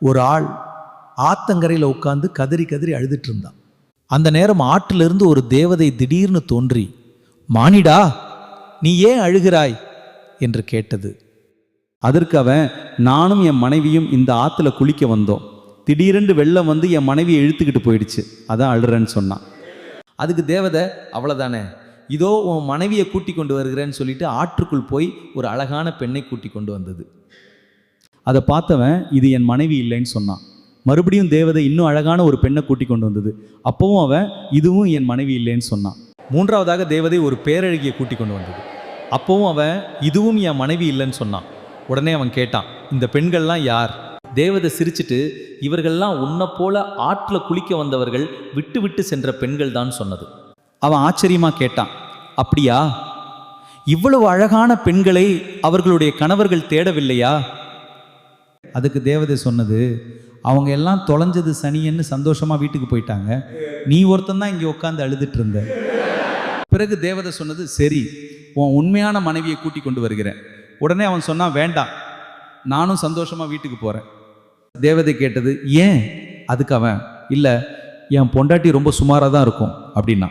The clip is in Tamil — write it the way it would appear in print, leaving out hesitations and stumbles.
ஒரு ஆள் ஆத்தங்கரையில் உட்காந்து கதறி கதறி அழுதுட்டு இருந்தான். அந்த நேரம் ஆற்றிலிருந்து ஒரு தேவதை திடீர்னு தோன்றி, மானிடா, நீ ஏன் அழுகிறாய் என்று கேட்டது. அதற்கு அவன், நானும் என் மனைவியும் இந்த ஆற்றுல குளிக்க வந்தோம். திடீரென்று வெள்ளம் வந்து என் மனைவியை இழுத்துக்கிட்டு போயிடுச்சு, அதான் அழுறேன்னு சொன்னான். அதுக்கு தேவதை, அவ்வளோதானே, இதோ உன் மனைவியை கூட்டி கொண்டு வருகிறேன்னு சொல்லிட்டு ஆற்றுக்குள் போய் ஒரு அழகான பெண்ணை கூட்டி கொண்டு வந்தது. அதை பார்த்தவன், இது என் மனைவி இல்லைன்னு சொன்னான். மறுபடியும் தேவதை இன்னும் அழகான ஒரு பெண்ணை கூட்டி கொண்டு வந்தது. அப்பவும் அவன், இதுவும் என் மனைவி இல்லைன்னு சொன்னான். மூன்றாவதாக தேவதை ஒரு பேரழகியை கூட்டி கொண்டு வந்தது. அப்பவும் அவன், இதுவும் என் மனைவி இல்லைன்னு சொன்னான். உடனே அவன் கேட்டான், இந்த பெண்கள்லாம் யார்? தேவதை சிரிச்சிட்டு, இவர்கள்லாம் உன்னை போல ஆற்றுல குளிக்க வந்தவர்கள், விட்டு விட்டு சென்ற பெண்கள் தான் சொன்னது. அவன் ஆச்சரியமா கேட்டான், அப்படியா? இவ்வளவு அழகான பெண்களை அவர்களுடைய கணவர்கள் தேடவில்லையா? அதுக்கு தேவதை சொன்னது, அவங்க எல்லாம் தொலைஞ்சது சனியன்னு சந்தோஷமா வீட்டுக்கு போயிட்டாங்க. நீ ஒருத்தந்தான் இங்கே உட்காந்து அழுதுட்டு இருந்த. பிறகு தேவதை சொன்னது, சரி, உன் உண்மையான மனைவியை கூட்டி கொண்டு வருகிறேன். உடனே அவன் சொன்னான், வேண்டாம், நானும் சந்தோஷமா வீட்டுக்கு போறேன். தேவதை கேட்டது, ஏன்? அதுக்கு அவன், இல்லை, என் பொண்டாட்டி ரொம்ப சுமாராக தான் இருக்கும் அப்படின்னா.